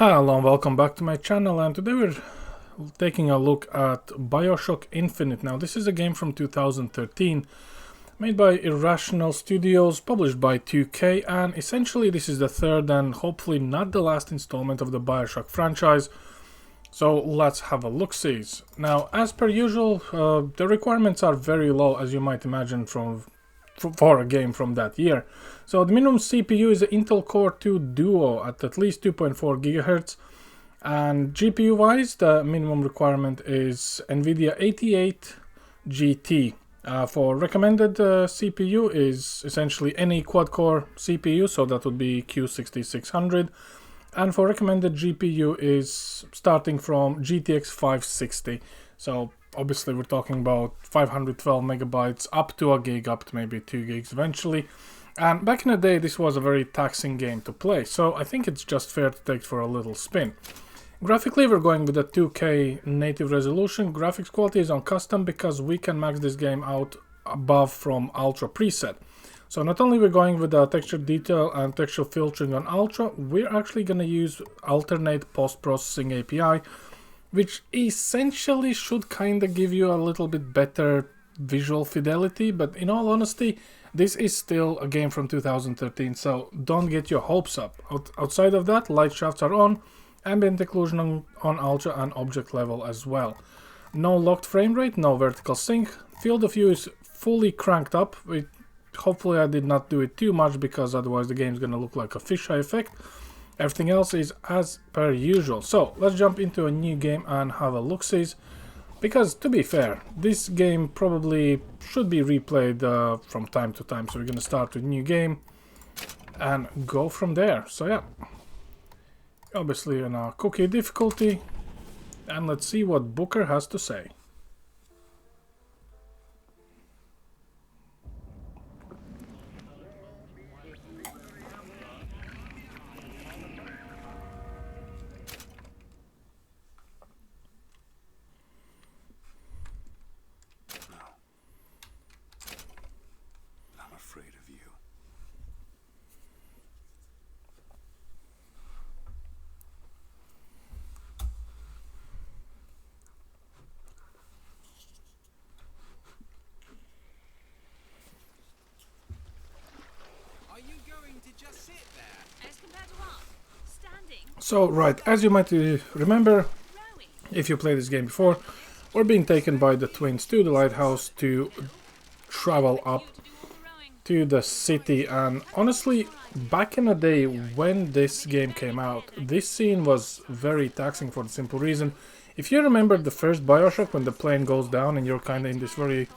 Hello and welcome back to my channel, and today we're taking a look at BioShock Infinite. Now this is a game from 2013 made by Irrational Studios, published by 2K, and essentially this is the third and hopefully not the last installment of the BioShock franchise. So let's have a look-see. Now as per usual, the requirements are very low, as you might imagine for a game from that year. So the minimum CPU is an Intel Core 2 Duo at least 2.4 GHz, and GPU wise the minimum requirement is NVIDIA 88 GT. For recommended CPU is essentially any quad-core CPU, so that would be Q6600, and for recommended GPU is starting from GTX 560. So obviously we're talking about 512 megabytes up to a gig, up to maybe 2 gigs eventually. And back in the day this was a very taxing game to play, so I think it's just fair to take it for a little spin. Graphically we're going with a 2K native resolution. Graphics quality is on custom because we can max this game out above from Ultra preset. So not only we're going with the texture detail and texture filtering on Ultra, we're actually going to use alternate post-processing API, which essentially should kind of give you a little bit better visual fidelity, but in all honesty, this is still a game from 2013, so don't get your hopes up. Outside of that, light shafts are on, ambient occlusion on Ultra and object level as well. No locked frame rate, no vertical sync, field of view is fully cranked up. Hopefully I did not do it too much because otherwise the game's gonna look like a fisheye effect. Everything else is as per usual. So let's jump into a new game and have a look-see. Because to be fair, this game probably should be replayed from time to time. So we're gonna start with new game and go from there. So yeah, obviously on a cookie difficulty, and let's see what Booker has to say. So right, as you might remember, if you played this game before, we're being taken by the twins to the lighthouse to travel up to the city. And honestly, back in the day when this game came out, this scene was very taxing for the simple reason. If you remember the first BioShock, when the plane goes down and you're kind of in this very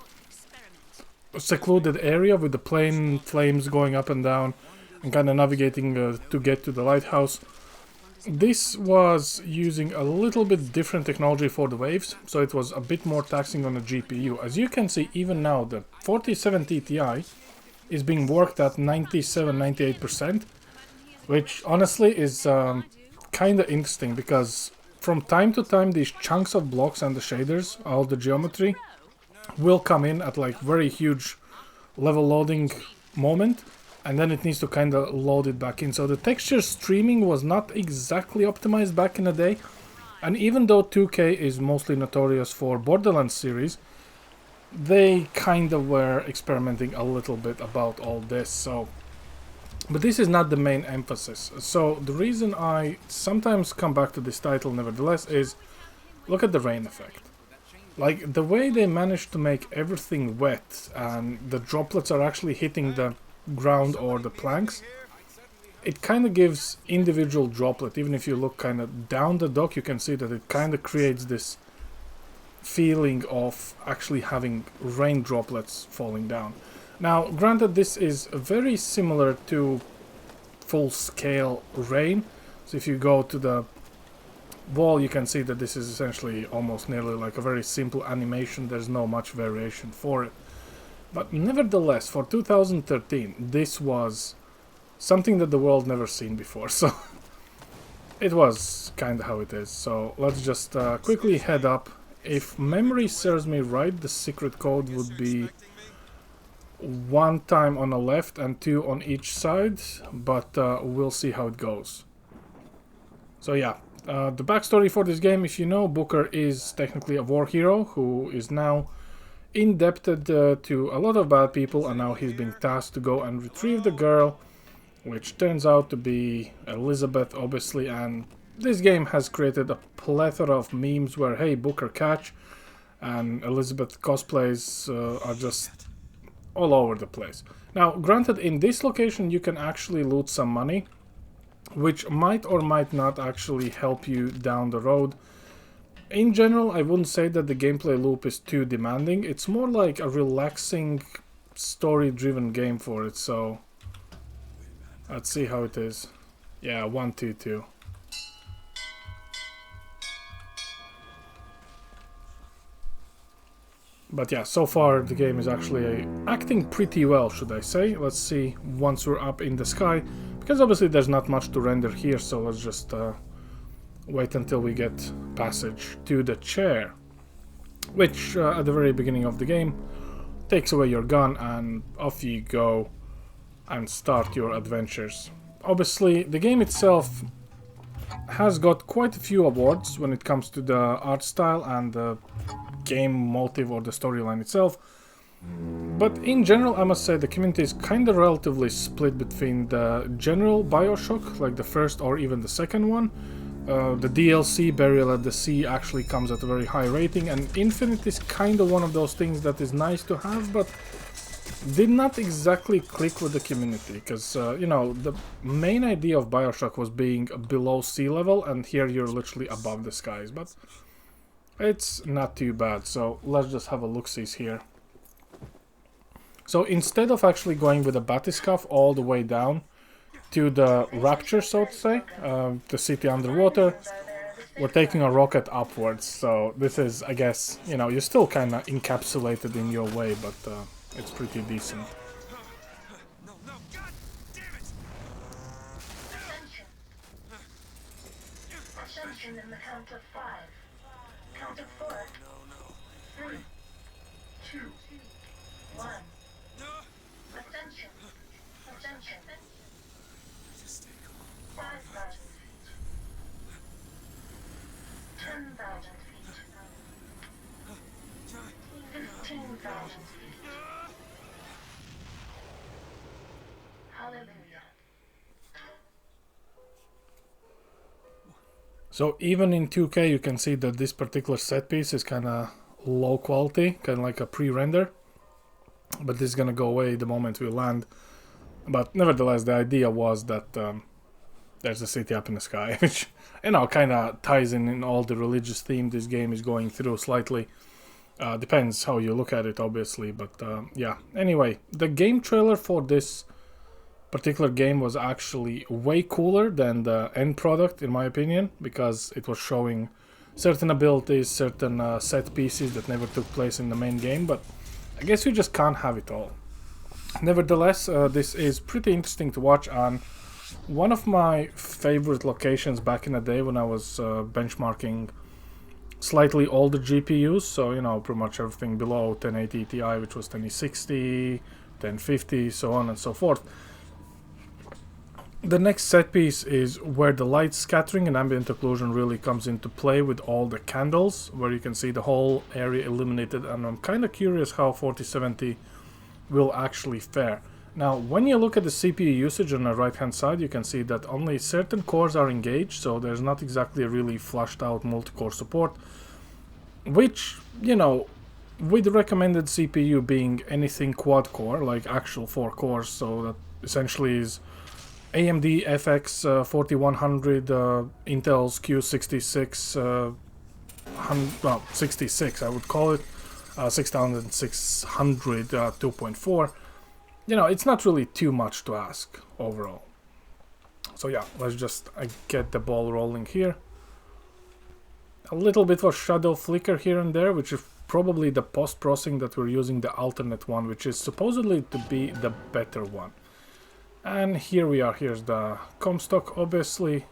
secluded area with the plane flames going up and down and kind of navigating to get to the lighthouse, this was using a little bit different technology for the waves, so it was a bit more taxing on the GPU. As you can see, even now the 4070 Ti is being worked at 97-98%, which honestly is kind of interesting because from time to time these chunks of blocks and the shaders, all the geometry, will come in at like very huge level loading moment, and then it needs to kind of load it back in. So the texture streaming was not exactly optimized back in the day, and even though 2K is mostly notorious for Borderlands series, they kind of were experimenting a little bit about all this. So, but this is not the main emphasis. So the reason I sometimes come back to this title nevertheless is look at the rain effect. Like the way they managed to make everything wet and the droplets are actually hitting the ground or the planks, it kind of gives individual droplet. Even if you look kind of down the dock, you can see that it kind of creates this feeling of actually having rain droplets falling down. Now granted, this is very similar to full-scale rain, so if you go to the wall you can see that this is essentially almost nearly like a very simple animation. There's no much variation for it. But nevertheless, for 2013, this was something that the world never seen before, so it was kind of how it is. So let's just quickly head up. If memory serves me right, the secret code would be 1 time on the left and 2 on each side, but we'll see how it goes. So yeah, the backstory for this game, if you know, Booker is technically a war hero who is now indebted to a lot of bad people, and now he's being tasked to go and retrieve the girl, which turns out to be Elizabeth, obviously. And this game has created a plethora of memes where, hey, Booker catch, and Elizabeth cosplays are just all over the place. Now, granted, in this location you can actually loot some money, which might or might not actually help you down the road. In general, I wouldn't say that the gameplay loop is too demanding. It's more like a relaxing, story-driven game for it, so let's see how it is. Yeah, 1-2-2. But yeah, so far the game is actually acting pretty well, should I say. Let's see once we're up in the sky, because obviously there's not much to render here, so let's just wait until we get passage to the chair, which at the very beginning of the game takes away your gun and off you go and start your adventures. Obviously the game itself has got quite a few awards when it comes to the art style and the game motive or the storyline itself, but in general I must say the community is kind of relatively split between the general BioShock, like the first or even the second one. The DLC Burial at the Sea actually comes at a very high rating, and Infinite is kind of one of those things that is nice to have, but did not exactly click with the community, because you know, the main idea of BioShock was being below sea level, and here you're literally above the skies, but it's not too bad. So let's just have a look-sees here. So instead of actually going with a batiscaf all the way down to the Rapture, so to say, the city underwater, we're taking a rocket upwards. So this is, I guess, you know, you're still kind of encapsulated in your way, but it's pretty decent. Attention in the count of 5. Count of 4. 3, 2, 1. Attention. Attention. 5,000 feet. 10,000 feet. 15,000 feet. Hallelujah. So even in 2K you can see that this particular set piece is kind of low quality, kind of like a pre-render, but this is gonna go away the moment we land. But nevertheless, the idea was that there's a city up in the sky, which, you know, kind of ties in all the religious theme this game is going through slightly. Depends how you look at it, obviously, but yeah. Anyway, the game trailer for this particular game was actually way cooler than the end product, in my opinion, because it was showing certain abilities, certain set pieces that never took place in the main game, but I guess you just can't have it all. Nevertheless, this is pretty interesting to watch, and one of my favorite locations back in the day when I was benchmarking slightly older GPUs, so, you know, pretty much everything below 1080 Ti, which was 1060, 1050, so on and so forth. The next set piece is where the light scattering and ambient occlusion really comes into play with all the candles, where you can see the whole area illuminated, and I'm kind of curious how 4070 will actually fare. Now, when you look at the CPU usage on the right hand side, you can see that only certain cores are engaged, so there's not exactly a really flushed out multi-core support, which, you know, with the recommended CPU being anything quad core, like actual 4 cores, so that essentially is AMD FX 4100, Intel's Q66, well, 66 I would call it, 6600 2.4. You know, it's not really too much to ask overall. So yeah, let's just get the ball rolling here. A little bit of shadow flicker here and there, which is probably the post-processing that we're using the alternate one, which is supposedly to be the better one. And here we are, here's the Comstock, obviously,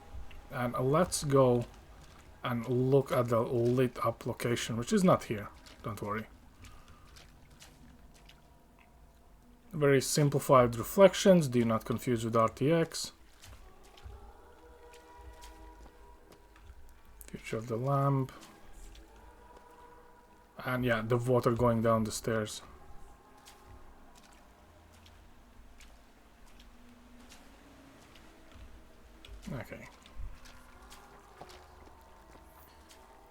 and let's go and look at the lit up location, which is not here, don't worry. Very simplified reflections, do not confuse with RTX. Future of the lamp. And yeah, the water going down the stairs. Okay.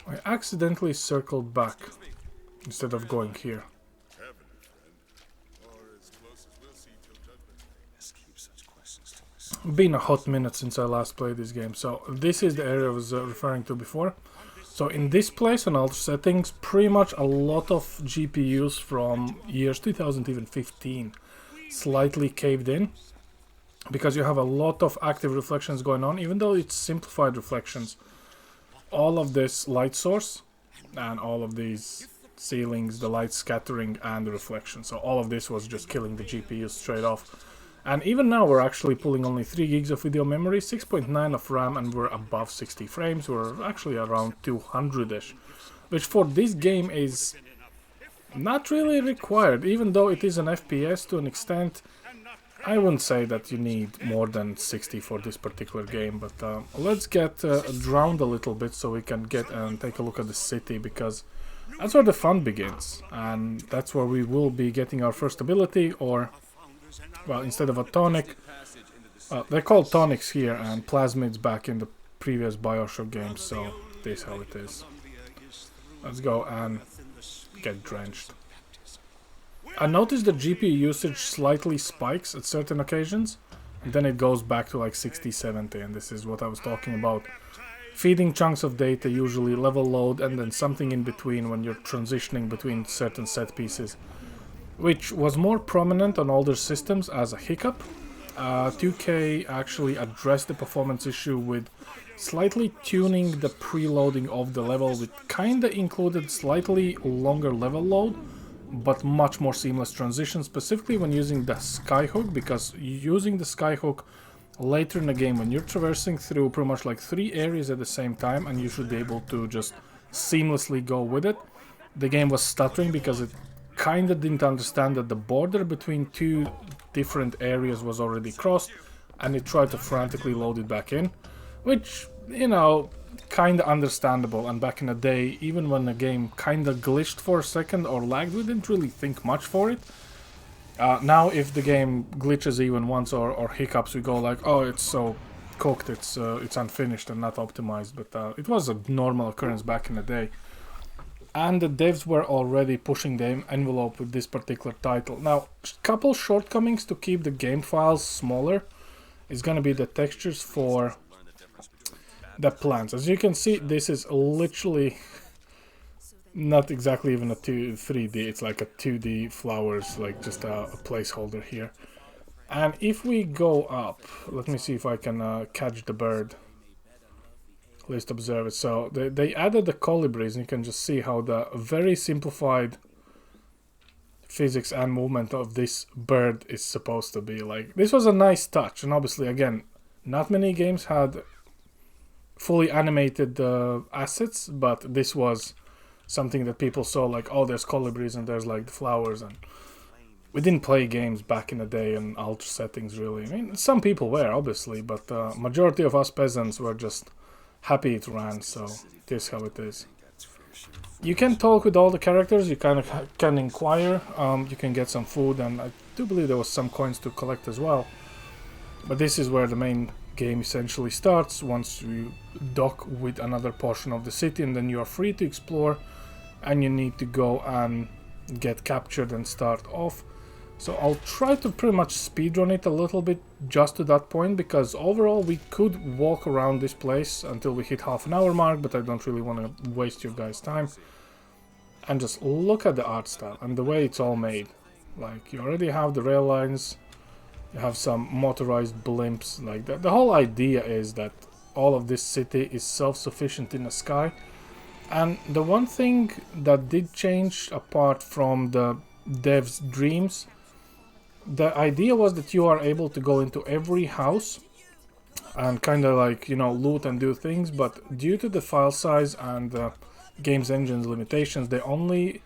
I accidentally circled back instead of going here. Been a hot minute since I last played this game, so this is the area I was referring to before. So in this place on alter settings, pretty much a lot of GPUs from years 2015 slightly caved in, because you have a lot of active reflections going on, even though it's simplified reflections. All of this light source and all of these ceilings, the light scattering and the reflection, so all of this was just killing the GPUs straight off. And even now we're actually pulling only 3 gigs of video memory, 6.9 of RAM, and we're above 60 frames. We're actually around 200-ish, which for this game is not really required. Even though it is an FPS to an extent, I wouldn't say that you need more than 60 for this particular game. But let's get drowned a little bit so we can get and take a look at the city, because that's where the fun begins. And that's where we will be getting our first ability, or... well, instead of a tonic, they're called tonics here, and plasmids back in the previous BioShock games, so this is how it is. Let's go and get drenched. I noticed the GPU usage slightly spikes at certain occasions, and then it goes back to like 60-70, and this is what I was talking about. Feeding chunks of data, usually level load, and then something in between when you're transitioning between certain set pieces, which was more prominent on older systems as a hiccup. 2K actually addressed the performance issue with slightly tuning the preloading of the level, which kinda included slightly longer level load, but much more seamless transition, specifically when using the skyhook, because using the skyhook later in the game when you're traversing through pretty much like 3 areas at the same time, and you should be able to just seamlessly go with it. The game was stuttering because it kinda didn't understand that the border between 2 different areas was already crossed, and it tried to frantically load it back in, which, you know, kinda understandable. And back in the day, even when the game kinda glitched for a second or lagged, we didn't really think much for it. Now if the game glitches even once or hiccups, we go like, oh, it's so cooked, it's unfinished and not optimized. But it was a normal occurrence back in the day. And the devs were already pushing the envelope with this particular title. Now, couple shortcomings to keep the game files smaller is gonna be the textures for the plants. As you can see, this is literally not exactly even a 3D, it's like a 2D flowers, like just a placeholder here. And if we go up, let me see if I can catch the bird. Least observe it. So they added the colibris, and you can just see how the very simplified physics and movement of this bird is supposed to be. Like, this was a nice touch, and obviously, again, not many games had fully animated assets, but this was something that people saw, like, oh, there's colibris and there's like the flowers, and we didn't play games back in the day in alter settings, really. I mean, some people were, obviously, but majority of us peasants were just happy it ran, so this is how it is. You can talk with all the characters, you kind of can inquire, you can get some food, and I do believe there was some coins to collect as well. But this is where the main game essentially starts, once you dock with another portion of the city, and then you are free to explore, and you need to go and get captured and start off. So I'll try to pretty much speedrun it a little bit just to that point, because overall we could walk around this place until we hit half-an-hour mark, but I don't really want to waste your guys' time. And just look at the art style and the way it's all made. Like, you already have the rail lines, you have some motorized blimps, like the whole idea is that all of this city is self-sufficient in the sky. And the one thing that did change, apart from the devs' dreams, the idea was that you are able to go into every house and kind of like, you know, loot and do things, but due to the file size and the game's engine's limitations, they only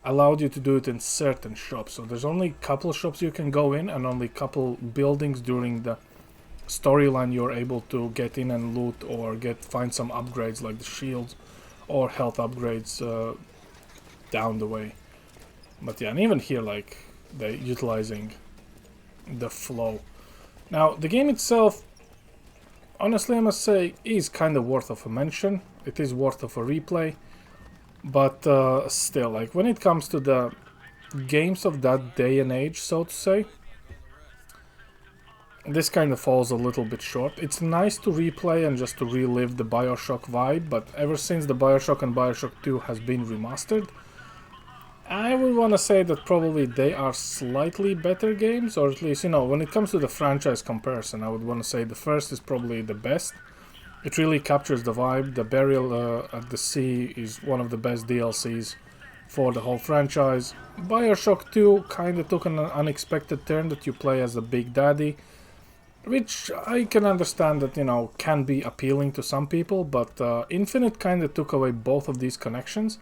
allowed you to do it in certain shops. So there's only a couple shops you can go in, and only a couple buildings during the storyline you're able to get in and loot or find some upgrades like the shields or health upgrades down the way. But yeah, and even here, like, they're utilizing the flow. Now, the game itself, honestly, I must say, is kind of worth of a mention. It is worth of a replay. But still, like, when it comes to the games of that day and age, so to say, this kind of falls a little bit short. It's nice to replay and just to relive the BioShock vibe, but ever since the BioShock and BioShock 2 has been remastered, I would want to say that probably they are slightly better games, or at least, you know, when it comes to the franchise comparison, I would want to say the first is probably the best. It really captures the vibe. The Burial at the Sea is one of the best DLCs for the whole franchise. BioShock 2 kind of took an unexpected turn that you play as a Big Daddy, which I can understand that, you know, can be appealing to some people, but Infinite kind of took away both of these connections.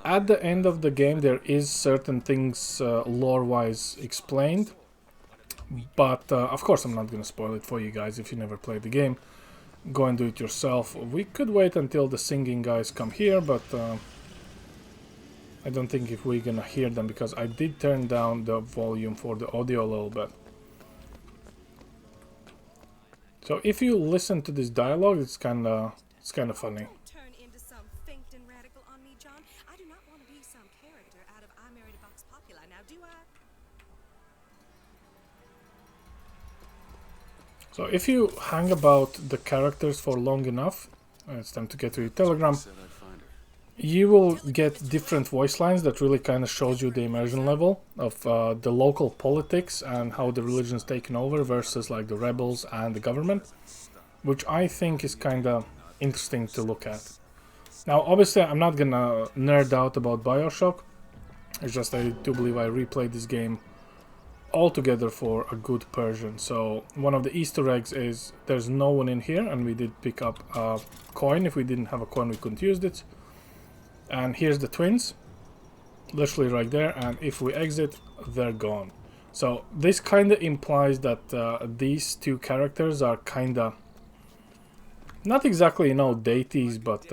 At the end of the game, there is certain things lore-wise explained, but of course I'm not gonna spoil it for you guys if you never played the game. Go and do it yourself. We could wait until the singing guys come here, but I don't think if we're gonna hear them, because I did turn down the volume for the audio a little bit. So if you listen to this dialogue, it's kind of funny. Turn into some faint and radical on me, John. I do not want to be some character out of I Married a Vox Populi, now do I? So if you hang about the characters for long enough, it's time to get to your Telegram, you will get different voice lines that really kind of shows you the immersion level of the local politics and how the religion's taken over versus like the rebels and the government, which I think is kind of interesting to look at. Now, obviously, I'm not gonna nerd out about BioShock. It's just I do believe I replayed this game altogether for a good Persian. So one of the Easter eggs is there's no one in here, and we did pick up a coin. If we didn't have a coin, we couldn't use it. And here's the twins, literally right there, and if we exit, they're gone. So this kind of implies that these two characters are kind of not exactly, you know, deities, but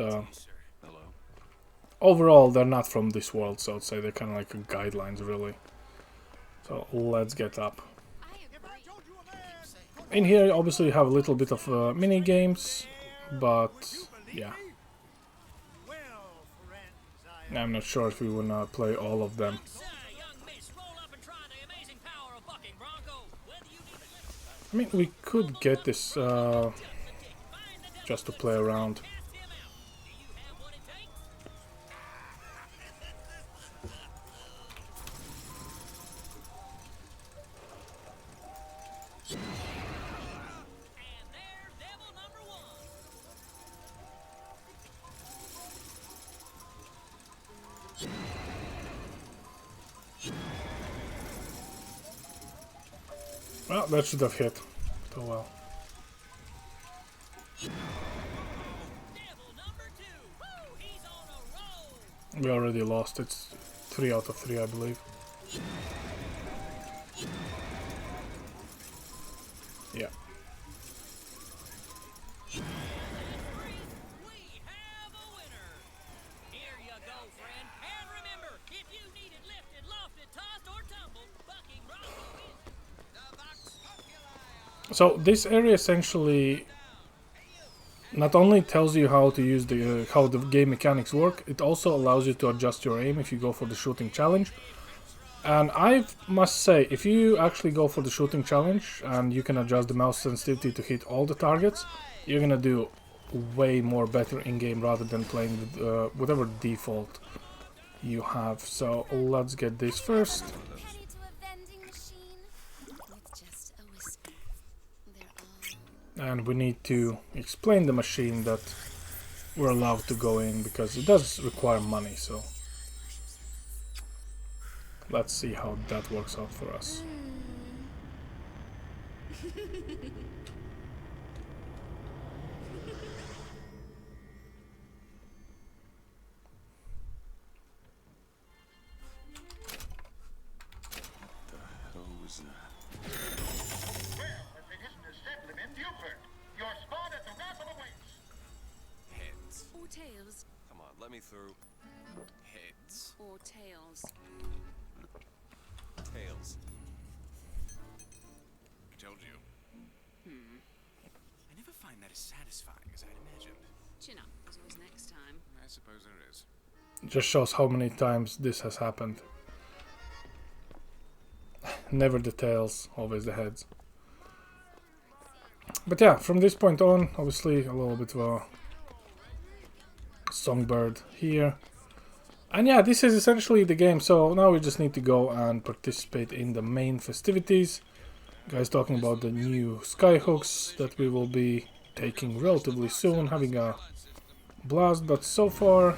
overall they're not from this world, so I'd say they're kind of like guidelines, really. So let's get up. In here, obviously, you have a little bit of mini games, but yeah, I'm not sure if we wanna play all of them. I mean, we could get this just to play around. Well, that should have hit. Oh well. We already lost. It's 3 out of 3, I believe. Yeah. So this area essentially not only tells you how to use how the game mechanics work, it also allows you to adjust your aim if you go for the shooting challenge. And I must say, if you actually go for the shooting challenge and you can adjust the mouse sensitivity to hit all the targets, you're gonna do way more better in-game rather than playing with whatever default you have. So let's get this first. And we need to explain the machine that we're allowed to go in, because it does require money, so let's see how that works out for us. Tails Come on, let me through. Heads. or tails? Tails. I told you. I never find that as satisfying as I'd imagined. Chin up. There's always next time. I suppose there is. Just shows how many times this has happened. Never the tails, always the heads. But yeah, from this point on, obviously a little bit of a songbird here. And yeah, this is essentially the game, so now we just need to go and participate in the main festivities. Guys talking about the new skyhooks that we will be taking relatively soon, having a blast, but so far...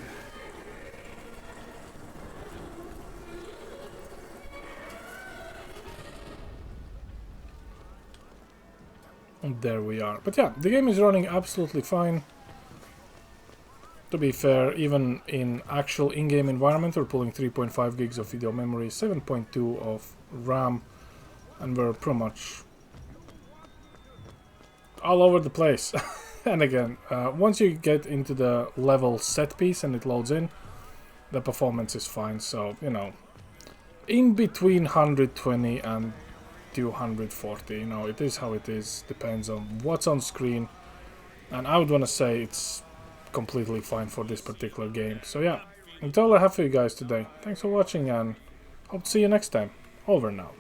And there we are. But yeah, the game is running absolutely fine. To be fair, even in actual in-game environment, we're pulling 3.5 gigs of video memory, 7.2 of RAM, and we're pretty much all over the place. And again, once you get into the level set piece and it loads in, the performance is fine. So, you know, in between 120 and 240, you know, it is how it is, depends on what's on screen, and I would want to say it's completely fine for this particular game. So yeah, that's all I have for you guys today. Thanks for watching and hope to see you next time. Over and out.